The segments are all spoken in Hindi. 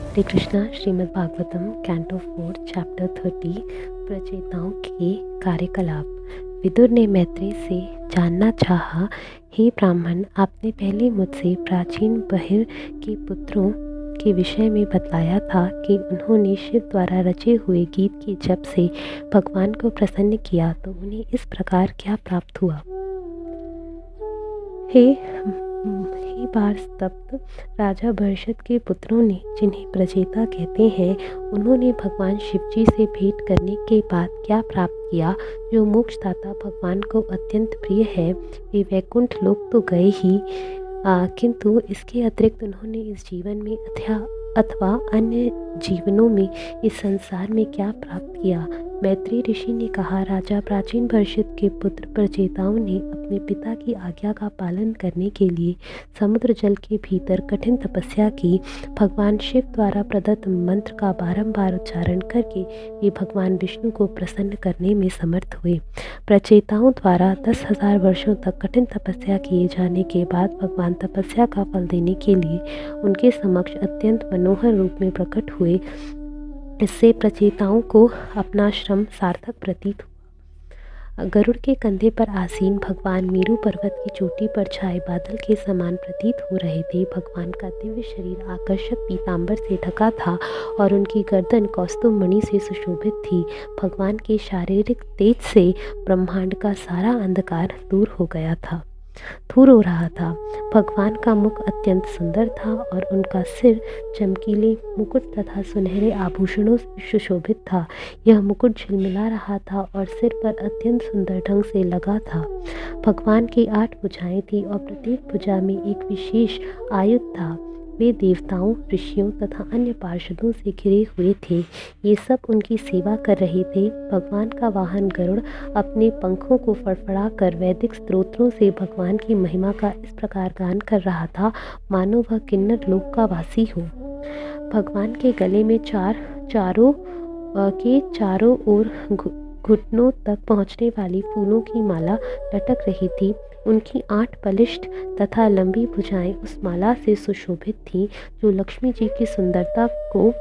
हरे कृष्णा। श्रीमद् भागवतम कैंटो 4 चैप्टर 30 प्रचेताओं के कार्यकलाप। विदुर ने मैत्रेय से जानना चाहा, हे ब्राह्मण, आपने पहले मुझसे प्राचीन बहिर के पुत्रों के विषय में बतलाया था कि उन्होंने शिव द्वारा रचे हुए गीत के जप से भगवान को प्रसन्न किया, तो उन्हें इस प्रकार क्या प्राप्त हुआ। हे बार स्तप्त राजा भरषद के पुत्रों ने, जिन्हें प्रचेता कहते हैं, उन्होंने भगवान शिवजी से भेंट करने के बाद क्या प्राप्त किया जो मोक्षदाता भगवान को अत्यंत प्रिय है। वे वैकुंठ लोक तो गए ही, किंतु इसके अतिरिक्त उन्होंने इस जीवन में अथवा अन्य जीवनों में इस संसार में क्या प्राप्त किया। मैत्रेय ऋषि ने कहा, राजा प्राचीन भरषद के पुत्र प्रचेताओं ने अपने पिता की आज्ञा का पालन करने के लिए समुद्र जल के भीतर कठिन तपस्या की। भगवान शिव द्वारा प्रदत्त मंत्र का बारंबार उच्चारण करके वे भगवान विष्णु को प्रसन्न करने में समर्थ हुए। प्रचेताओं द्वारा 10,000 वर्षों तक कठिन तपस्या किए जाने के बाद भगवान तपस्या का फल देने के लिए उनके समक्ष अत्यंत मनोहर रूप में प्रकट हुए। इससे प्रचेताओं को अपना श्रम सार्थक प्रतीत हुआ। गरुड़ के कंधे पर आसीन भगवान मेरु पर्वत की चोटी पर छाए बादल के समान प्रतीत हो रहे थे। भगवान का दिव्य शरीर आकर्षक पीतांबर से ढका था और उनकी गर्दन कौस्तुभ मणि से सुशोभित थी। भगवान के शारीरिक तेज से ब्रह्मांड का सारा अंधकार दूर हो रहा था। भगवान का मुख अत्यंत सुंदर था और उनका सिर चमकीले मुकुट तथा सुनहरे आभूषणों से सुशोभित था। यह मुकुट झिलमिला रहा था और सिर पर अत्यंत सुंदर ढंग से लगा था। भगवान की 8 भुजाएं थी और प्रत्येक भुजा में एक विशेष आयुध था। वे देवताओं, ऋषियों तथा अन्य पार्षदों से घिरे हुए थे। ये सब उनकी सेवा कर रहे थे। भगवान का वाहन गरुड़ अपने पंखों को फड़फड़ा कर वैदिक स्तोत्रों से भगवान की महिमा का इस प्रकार गान कर रहा था, मानो वह किन्नर लोक का वासी हो। भगवान के गले में चारों ओर घुटनों तक पहुँचने वाली फूलों की माला लटक रही थी। उनकी 8 बलिष्ठ तथा लंबी भुजाएं उस माला से सुशोभित थीं, जो लक्ष्मी जी की सुंदरता को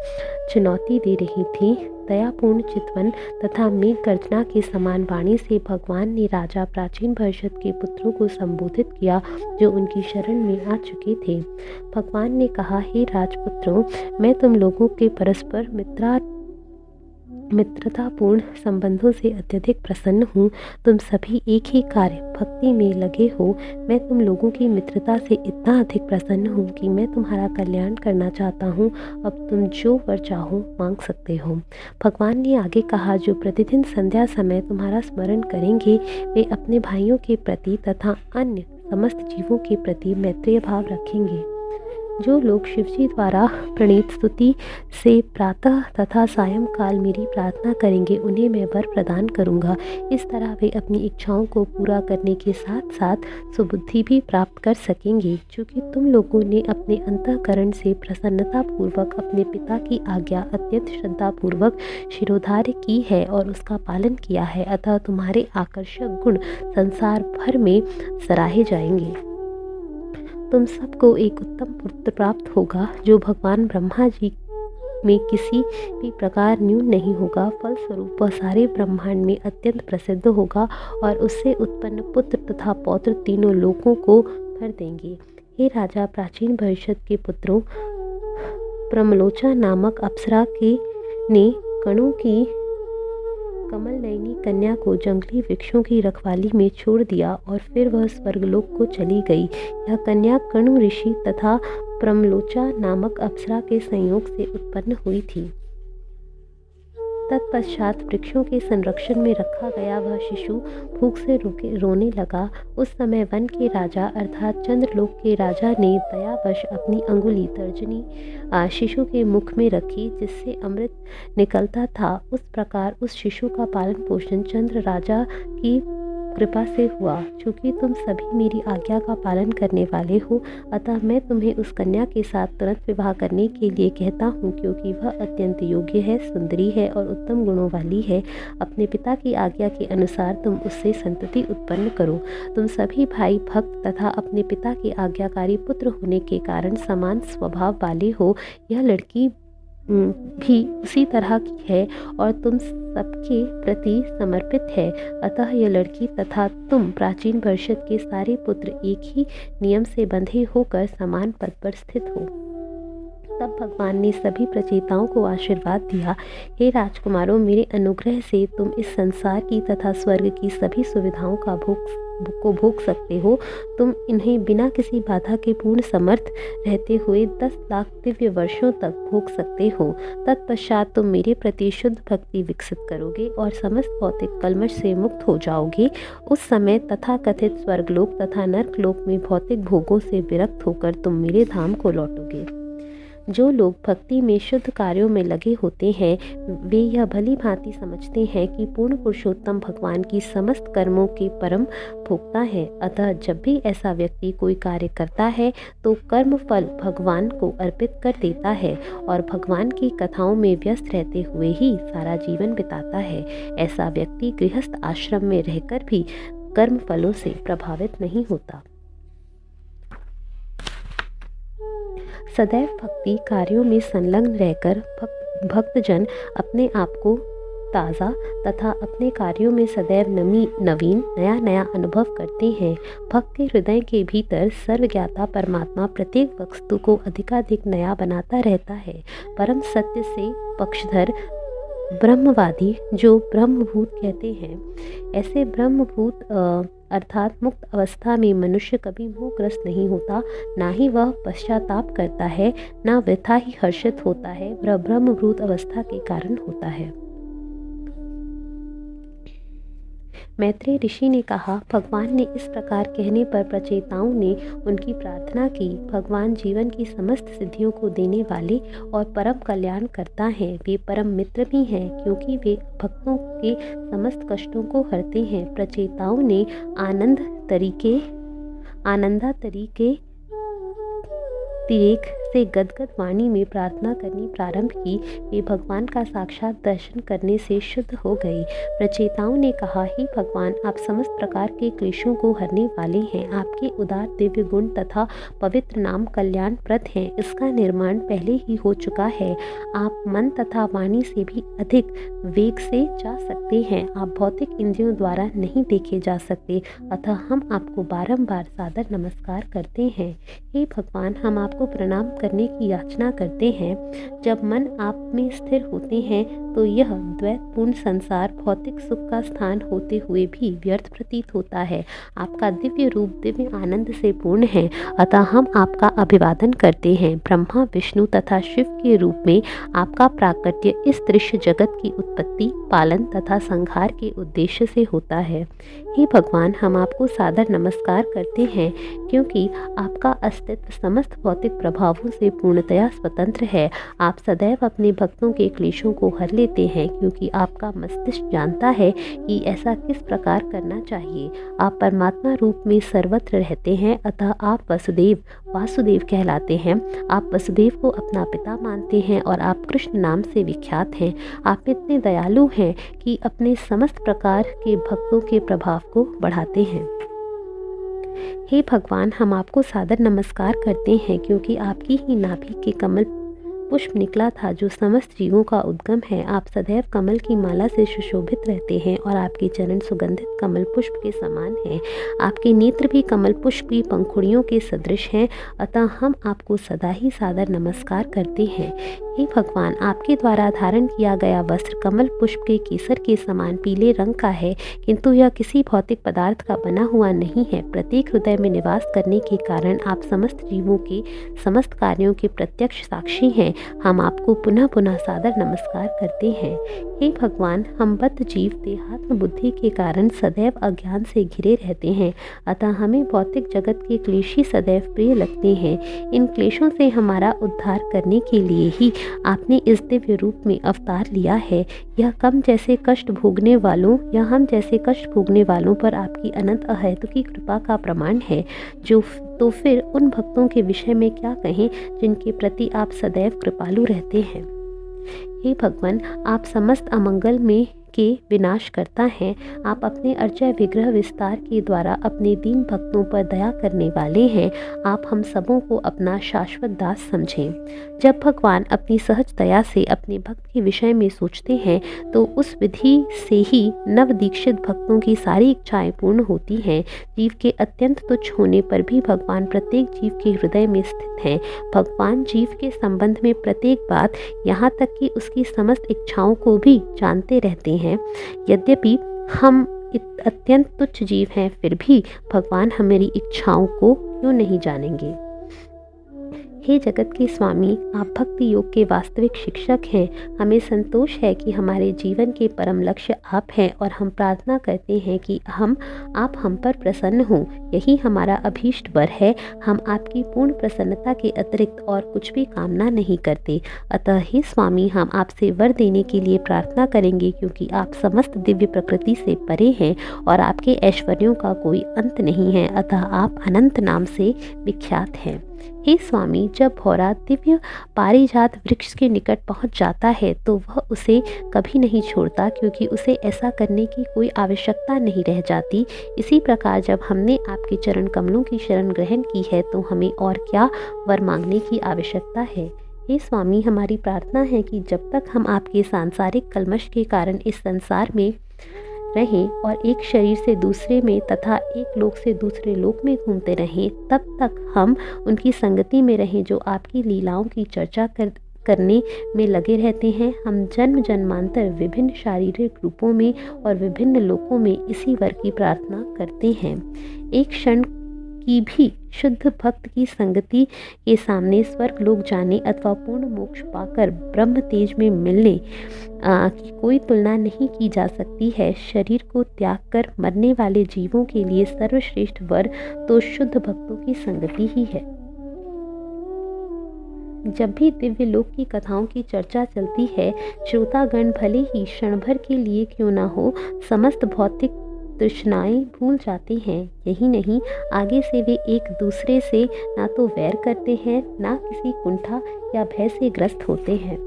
चुनौती दे रही थी। दयापूर्ण चितवन तथा मेघ गर्जना के समान वाणी से भगवान ने राजा प्राचीन भरषद के पुत्रों को संबोधित किया, जो उनकी शरण में आ चुके थे। भगवान ने कहा, हे राजपुत्रों, मैं तुम लोगों के परस्पर मित्रतापूर्ण संबंधों से अत्यधिक प्रसन्न हूँ। तुम सभी एक ही कार्य भक्ति में लगे हो। मैं तुम लोगों की मित्रता से इतना अधिक प्रसन्न हूँ कि मैं तुम्हारा कल्याण करना चाहता हूँ। अब तुम जो वर चाहो मांग सकते हो। भगवान ने आगे कहा, जो प्रतिदिन संध्या समय तुम्हारा स्मरण करेंगे, वे अपने भाइयों के प्रति तथा अन्य समस्त जीवों के प्रति मैत्रीय भाव रखेंगे। जो लोग शिवजी द्वारा प्रणीत स्तुति से प्रातः तथा सायंकाल मेरी प्रार्थना करेंगे, उन्हें मैं वर प्रदान करूंगा। इस तरह वे अपनी इच्छाओं को पूरा करने के साथ साथ सुबुद्धि भी प्राप्त कर सकेंगे। चूँकि तुम लोगों ने अपने अंतःकरण से प्रसन्नतापूर्वक अपने पिता की आज्ञा अत्यंत श्रद्धापूर्वक शिरोधार्य की है और उसका पालन किया है, अतः तुम्हारे आकर्षक गुण संसार भर में सराहे जाएंगे। तुम सबको एक उत्तम पुत्र प्राप्त होगा, जो भगवान ब्रह्मा जी में किसी भी प्रकार न्यून नहीं होगा। फलस्वरूप वह सारे ब्रह्मांड में अत्यंत प्रसिद्ध होगा और उससे उत्पन्न पुत्र तथा पौत्र तीनों लोकों को भर देंगे। हे राजा प्राचीन भरषद के पुत्रों, प्रमलोचा नामक अप्सरा ने कणु की कमल नयनी कन्या को जंगली वृक्षों की रखवाली में छोड़ दिया और फिर वह स्वर्गलोक को चली गई। यह कन्या कणु ऋषि तथा प्रमलोचा नामक अप्सरा के संयोग से उत्पन्न हुई थी। तत्पश्चात वृक्षों के संरक्षण में रखा गया वह शिशु भूख से रोने लगा। उस समय वन के राजा अर्थात चंद्रलोक के राजा ने दयावश अपनी अंगुली तर्जनी शिशु के मुख में रखी, जिससे अमृत निकलता था। उस प्रकार उस शिशु का पालन पोषण चंद्र राजा की कृपा से हुआ। चूँकि तुम सभी मेरी आज्ञा का पालन करने वाले हो, अतः मैं तुम्हें उस कन्या के साथ तुरंत विवाह करने के लिए कहता हूँ, क्योंकि वह अत्यंत योग्य है, सुंदरी है और उत्तम गुणों वाली है। अपने पिता की आज्ञा के अनुसार तुम उससे संतति उत्पन्न करो। तुम सभी भाई भक्त तथा अपने पिता के आज्ञाकारी पुत्र होने के कारण समान स्वभाव वाले हो। यह लड़की भी उसी तरह की है और तुम सबके प्रति समर्पित है। अतः यह लड़की तथा तुम प्राचीन परिषद के सारे पुत्र एक ही नियम से बंधे होकर समान पद पर स्थित हो। तब भगवान ने सभी प्रचेताओं को आशीर्वाद दिया, हे राजकुमारों, मेरे अनुग्रह से तुम इस संसार की तथा स्वर्ग की सभी सुविधाओं का भोग सकते हो। तुम इन्हें बिना किसी बाधा के पूर्ण समर्थ रहते हुए 10 लाख दिव्य वर्षों तक भोग सकते हो। तत्पश्चात तुम मेरे प्रति शुद्ध भक्ति विकसित करोगे और समस्त भौतिक कल्मश से मुक्त हो जाओगे। उस समय तथाकथित स्वर्गलोक तथा नरकलोक में भौतिक भोगों से विरक्त होकर तुम मेरे धाम को लौटोगे। जो लोग भक्ति में शुद्ध कार्यों में लगे होते हैं वे यह भली भांति समझते हैं कि पूर्ण पुरुषोत्तम भगवान की समस्त कर्मों के परम भोक्ता है। अतः जब भी ऐसा व्यक्ति कोई कार्य करता है तो कर्म फल भगवान को अर्पित कर देता है और भगवान की कथाओं में व्यस्त रहते हुए ही सारा जीवन बिताता है। ऐसा व्यक्ति गृहस्थ आश्रम में रहकर भी कर्म फलों से प्रभावित नहीं होता। सदैव भक्ति कार्यों में संलग्न रहकर भक्तजन अपने आप को ताज़ा तथा अपने कार्यों में सदैव नवीन नया अनुभव करते हैं। भक्त के हृदय के भीतर सर्वज्ञाता परमात्मा प्रत्येक वस्तु को अधिकाधिक नया बनाता रहता है। परम सत्य से पक्षधर ब्रह्मवादी जो ब्रह्मभूत कहते हैं, ऐसे ब्रह्मभूत अर्थात मुक्त अवस्था में मनुष्य कभी मोहग्रस्त नहीं होता, ना ही वह पश्चाताप करता है, ना वृथा ही हर्षित होता है। वह ब्रह्मभूत अवस्था के कारण होता है। मैत्रेय ऋषि ने कहा, भगवान ने इस प्रकार कहने पर प्रचेताओं ने उनकी प्रार्थना की। भगवान जीवन की समस्त सिद्धियों को देने वाले और परम कल्याण करता है। वे परम मित्र भी हैं क्योंकि वे भक्तों के समस्त कष्टों को हरते हैं। प्रचेताओं ने आनंदा तरीके तिरेक से गदगद वाणी में प्रार्थना करनी प्रारंभ की। वे भगवान का साक्षात दर्शन करने से शुद्ध हो गई। प्रचेताओं ने कहा, हे भगवान, आप समस्त प्रकार के क्लेशों को हरने वाले हैं। आपके उदार दिव्य गुण तथा पवित्र नाम कल्याणप्रद हैं। इसका निर्माण पहले ही हो चुका है। आप मन तथा वाणी से भी अधिक वेग से जा सकते हैं। आप भौतिक इंद्रियों द्वारा नहीं देखे जा सकते, अतः हम आपको बारंबार सादर नमस्कार करते हैं। हे भगवान, हम आपको प्रणाम करने की याचना करते हैं। जब मन आप में स्थिर होते हैं तो यह द्वैतपूर्ण संसार भौतिक सुख का स्थान होते हुए भी व्यर्थ प्रतीत होता है। आपका दिव्य रूप दिव्य आनंद से पूर्ण है, अतः हम आपका अभिवादन करते हैं। ब्रह्मा, विष्णु तथा शिव के रूप में आपका प्राकट्य इस दृश्य जगत की उत्पत्ति, पालन तथा संहार के उद्देश्य से होता है। हे भगवान, हम आपको सादर नमस्कार करते हैं क्योंकि आपका अस्तित्व समस्त भौतिक प्रभावों से पूर्णतया स्वतंत्र है। आप सदैव अपने भक्तों के क्लेशों को हर लेते हैं क्योंकि आपका मस्तिष्क जानता है कि ऐसा किस प्रकार करना चाहिए। आप परमात्मा रूप में सर्वत्र रहते हैं, अतः आप वासुदेव कहलाते हैं। आप वसुदेव को अपना पिता मानते हैं और आप कृष्ण नाम से विख्यात हैं। आप इतने दयालु हैं कि अपने समस्त प्रकार के भक्तों के प्रभाव को बढ़ाते हैं। हे भगवान, हम आपको सादर नमस्कार करते हैं क्योंकि आपकी ही नाभि के कमल पुष्प निकला था जो समस्त जीवों का उद्गम है। आप सदैव कमल की माला से सुशोभित रहते हैं और आपके चरण सुगंधित कमल पुष्प के समान हैं। आपके नेत्र भी कमल पुष्प की पंखुड़ियों के सदृश हैं, अतः हम आपको सदा ही सादर नमस्कार करते हैं। हे भगवान, आपके द्वारा धारण किया गया वस्त्र कमल पुष्प के केसर के समान पीले रंग का है, किंतु यह किसी भौतिक पदार्थ का बना हुआ नहीं है। प्रत्येक हृदय में निवास करने के कारण आप समस्त जीवों के समस्त कार्यों के प्रत्यक्ष साक्षी हैं। हम आपको पुनः पुनः सादर नमस्कार करते हैं। हे भगवान, हम बद्ध जीव देहात्म बुद्धि के कारण सदैव अज्ञान से घिरे रहते हैं, अतः हमें भौतिक जगत के क्लेश ही सदैव प्रिय लगते हैं। इन क्लेशों से हमारा उद्धार करने के लिए ही आपने इस दिव्य रूप में अवतार लिया है। यह हम जैसे कष्ट भोगने वालों पर आपकी अनंत अहेतु की कृपा का प्रमाण है। तो फिर उन भक्तों के विषय में क्या कहें जिनके प्रति आप सदैव कृपालु रहते हैं। हे भगवान, आप समस्त अमंगल में के विनाश करता है। आप अपने अर्चय विग्रह विस्तार के द्वारा अपने दीन भक्तों पर दया करने वाले हैं। आप हम सबों को अपना शाश्वत दास समझें। जब भगवान अपनी सहज दया से अपने भक्त के विषय में सोचते हैं तो उस विधि से ही नव दीक्षित भक्तों की सारी इच्छाएं पूर्ण होती हैं। जीव के अत्यंत तुच्छ होने पर भी भगवान प्रत्येक जीव के हृदय में स्थित हैं। भगवान जीव के संबंध में प्रत्येक बात, यहाँ तक कि उसकी समस्त इच्छाओं को भी जानते रहते हैं। यद्यपि हम अत्यंत तुच्छ जीव हैं, फिर भी भगवान हमारी इच्छाओं को क्यों नहीं जानेंगे। हे जगत के स्वामी, आप भक्ति योग के वास्तविक शिक्षक हैं। हमें संतोष है कि हमारे जीवन के परम लक्ष्य आप हैं और हम प्रार्थना करते हैं कि आप हम पर प्रसन्न हों। यही हमारा अभीष्ट वर है। हम आपकी पूर्ण प्रसन्नता के अतिरिक्त और कुछ भी कामना नहीं करते। अतः हे स्वामी, हम आपसे वर देने के लिए प्रार्थना करेंगे, क्योंकि आप समस्त दिव्य प्रकृति से परे हैं और आपके ऐश्वर्यों का कोई अंत नहीं है। अतः आप अनंत नाम से विख्यात हैं। हे स्वामी, जब भौरा दिव्य पारिजात वृक्ष के निकट पहुंच जाता है तो वह उसे कभी नहीं छोड़ता, क्योंकि उसे ऐसा करने की कोई आवश्यकता नहीं रह जाती। इसी प्रकार जब हमने आपके चरण कमलों की शरण ग्रहण की है तो हमें और क्या वर मांगने की आवश्यकता है। हे स्वामी, हमारी प्रार्थना है कि जब तक हम आपके सांसारिक कलमश के कारण इस संसार में रहें और एक शरीर से दूसरे में तथा एक लोक से दूसरे लोक में घूमते रहें, तब तक हम उनकी संगति में रहें जो आपकी लीलाओं की चर्चा करने में लगे रहते हैं। हम जन्म जन्मांतर विभिन्न शारीरिक रूपों में और विभिन्न लोकों में इसी वर की प्रार्थना करते हैं। एक क्षण की भी शुद्ध भक्त की संगति के सामने स्वर्ग लोक जाने अथवा पूर्ण मोक्ष पाकर ब्रह्म तेज में मिलने की कोई तुलना नहीं की जा सकती है। शरीर को त्याग कर मरने वाले जीवों के लिए सर्वश्रेष्ठ वर तो शुद्ध भक्तों की संगति ही है। जब भी दिव्य लोक की कथाओं की चर्चा चलती है, श्रोतागण भले ही क्षण भर के लिए क्यों न हो समस्त भौतिक तृष्णाएं भूल जाते हैं। यही नहीं, आगे से वे एक दूसरे से ना तो वैर करते हैं, ना किसी कुंठा या भय से ग्रस्त होते हैं।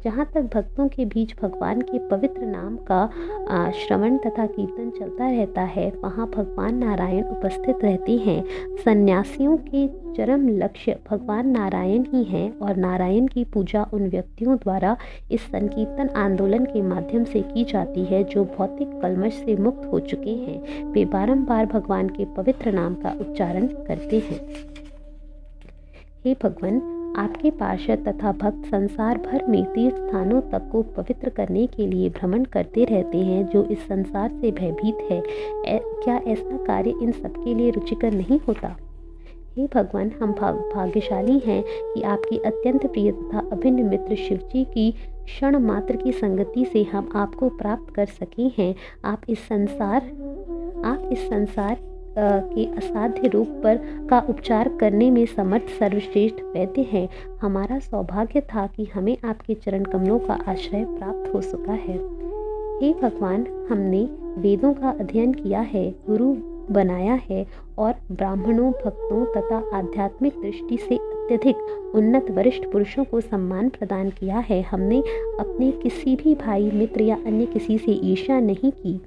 जहाँ तक भक्तों के बीच भगवान के पवित्र नाम का श्रवण तथा कीर्तन चलता रहता है, वहाँ भगवान नारायण उपस्थित रहते हैं। सन्यासियों के चरम लक्ष्य भगवान नारायण ही हैं और नारायण की पूजा उन व्यक्तियों द्वारा इस संकीर्तन आंदोलन के माध्यम से की जाती है जो भौतिक कलमश से मुक्त हो चुके हैं। वे बारंबार भगवान के पवित्र नाम का उच्चारण करते हैं। हे भगवान, आपके पार्षद तथा भक्त संसार भर में तीर्थ स्थानों तक को पवित्र करने के लिए भ्रमण करते रहते हैं जो इस संसार से भयभीत है। क्या ऐसा कार्य इन सबके लिए रुचिकर नहीं होता? हे भगवान, हम भाग्यशाली हैं कि आपकी अत्यंत प्रिय तथा अभिन्न मित्र शिवजी की क्षण मात्र की संगति से हम आपको प्राप्त कर सके हैं। आप इस संसार के असाध्य रोग पर का उपचार करने में समर्थ सर्वश्रेष्ठ वैद्य हैं। हमारा सौभाग्य था कि हमें आपके चरण कमलों का आश्रय प्राप्त हो सका है। हे भगवान, हमने वेदों का अध्ययन किया है, गुरु बनाया है और ब्राह्मणों, भक्तों तथा आध्यात्मिक दृष्टि से अत्यधिक उन्नत वरिष्ठ पुरुषों को सम्मान प्रदान किया है। हमने अपने किसी भी भाई, मित्र या अन्य किसी से ईर्ष्या नहीं की।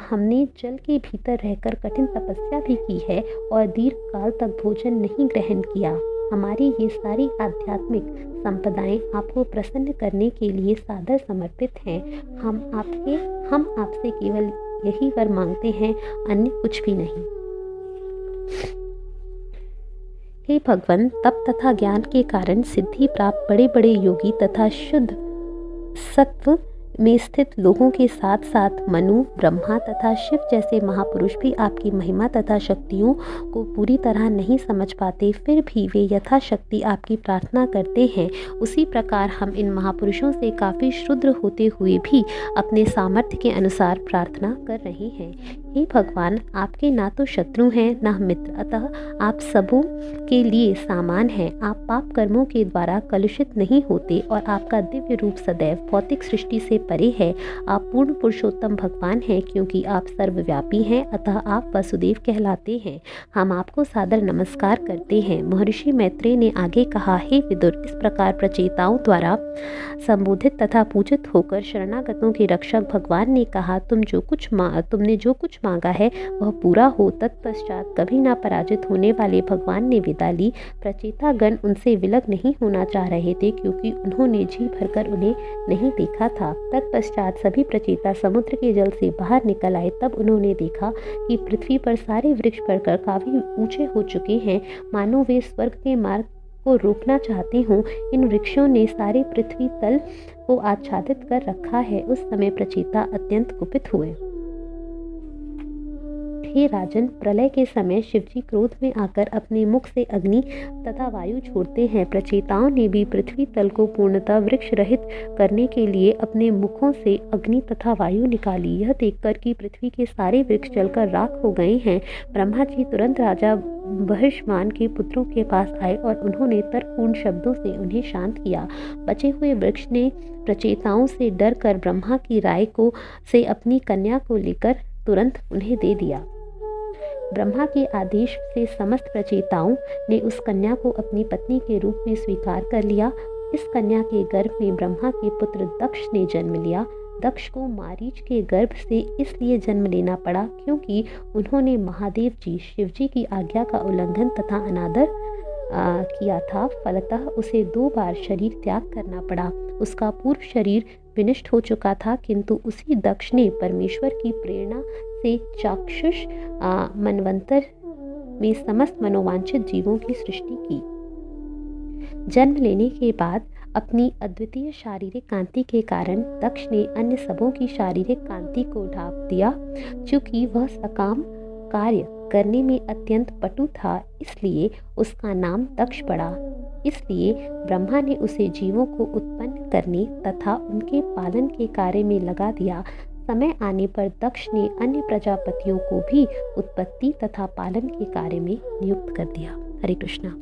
हमने जल के भीतर रहकर कठिन तपस्या भी की है और दीर्घ काल तक भोजन नहीं ग्रहण किया। हमारी ये सारी आध्यात्मिक संपदाएं आपको प्रसन्न करने के लिए सादर समर्पित हैं। हम आपसे केवल यही वर मांगते हैं, अन्य कुछ भी नहीं। हे भगवान, तप तथा ज्ञान के कारण सिद्धि प्राप्त बड़े बड़े योगी तथा शुद्ध सत्व में स्थित लोगों के साथ साथ मनु, ब्रह्मा तथा शिव जैसे महापुरुष भी आपकी महिमा तथा शक्तियों को पूरी तरह नहीं समझ पाते, फिर भी वे यथाशक्ति आपकी प्रार्थना करते हैं। उसी प्रकार हम इन महापुरुषों से काफ़ी क्षुद्र होते हुए भी अपने सामर्थ्य के अनुसार प्रार्थना कर रहे हैं। हे भगवान, आपके ना तो शत्रु हैं ना मित्र, अतः आप सबों के लिए सामान हैं। आप पाप कर्मों के द्वारा कलुषित नहीं होते और आपका दिव्य रूप सदैव भौतिक सृष्टि से परे है। आप पूर्ण पुरुषोत्तम भगवान हैं, क्योंकि आप सर्वव्यापी हैं, अतः आप वसुदेव कहलाते हैं। हम आपको सादर नमस्कार करते हैं। महर्षि मैत्रेय ने आगे कहा, हे विदुर, इस प्रकार प्रचेताओं द्वारा संबोधित तथा पूजित होकर शरणागतों के रक्षक भगवान ने कहा, तुमने जो कुछ मांगा है वह पूरा हो। तत्पश्चात कभी ना पराजित होने वाले भगवान ने विदा ली। प्रचेतागण उनसे विलग नहीं होना चाह रहे थे, क्योंकि उन्होंने जी भरकर उन्हें नहीं देखा था। तत्पश्चात सभी प्रचेता समुद्र के जल से बाहर निकल आए। तब उन्होंने देखा कि पृथ्वी पर सारे वृक्ष बढ़कर काफी ऊंचे हो चुके हैं, मानो वे स्वर्ग के मार्ग को रोकना चाहते हों। इन वृक्षों ने सारे पृथ्वी तल को आच्छादित कर रखा है। उस समय प्रचेता अत्यंत कुपित हुए। हे राजन, प्रलय के समय शिवजी क्रोध में आकर अपने मुख से अग्नि तथा वायु छोड़ते हैं। प्रचेताओं ने भी पृथ्वी तल को पूर्णतः वृक्ष रहित करने के लिए अपने मुखों से अग्नि तथा वायु निकाली। यह देखकर कि पृथ्वी के सारे वृक्ष जलकर राख हो गए हैं, ब्रह्मा जी तुरंत राजा बहिष्मान के पुत्रों के पास आए और उन्होंने तर्कपूर्ण शब्दों से उन्हें शांत किया। बचे हुए वृक्ष ने प्रचेताओं से डर कर ब्रह्मा की राय से अपनी कन्या को लेकर तुरंत उन्हें दे दिया। ब्रह्मा के आदेश से समस्त प्रचेताओं ने उस कन्या को अपनी पत्नी के रूप में स्वीकार कर लिया। इस कन्या के गर्भ में ब्रह्मा के पुत्र दक्ष ने जन्म लिया। दक्ष को मारीच के गर्भ से इसलिए जन्म लेना पड़ा क्योंकि उन्होंने महादेव जी शिवजी की आज्ञा का उल्लंघन तथा अनादर किया था। फलतः उसे 2 बार शरीर त्याग करना पड़ा। उसका पूर्व शरीर विनष्ट हो चुका था, किंतु उसी दक्ष ने परमेश्वर की प्रेरणा से चाक्षुष मनवंतर में समस्त मनोवांछित जीवों की सृष्टि की। जन्म लेने के बाद अपनी अद्वितीय शारीरिक कांति के कारण दक्ष ने अन्य सबों की शारीरिक कांति को ढांप दिया। चूंकि वह सकाम कार्य करने में अत्यंत पटु था, इसलिए उसका नाम दक्ष पड़ा। इसलिए ब्रह्मा ने उसे जीवों को उत्पन्न करने तथा उनके पालन के कार्य में लगा दिया। समय आने पर दक्ष ने अन्य प्रजापतियों को भी उत्पत्ति तथा पालन के कार्य में नियुक्त कर दिया। हरे कृष्णा।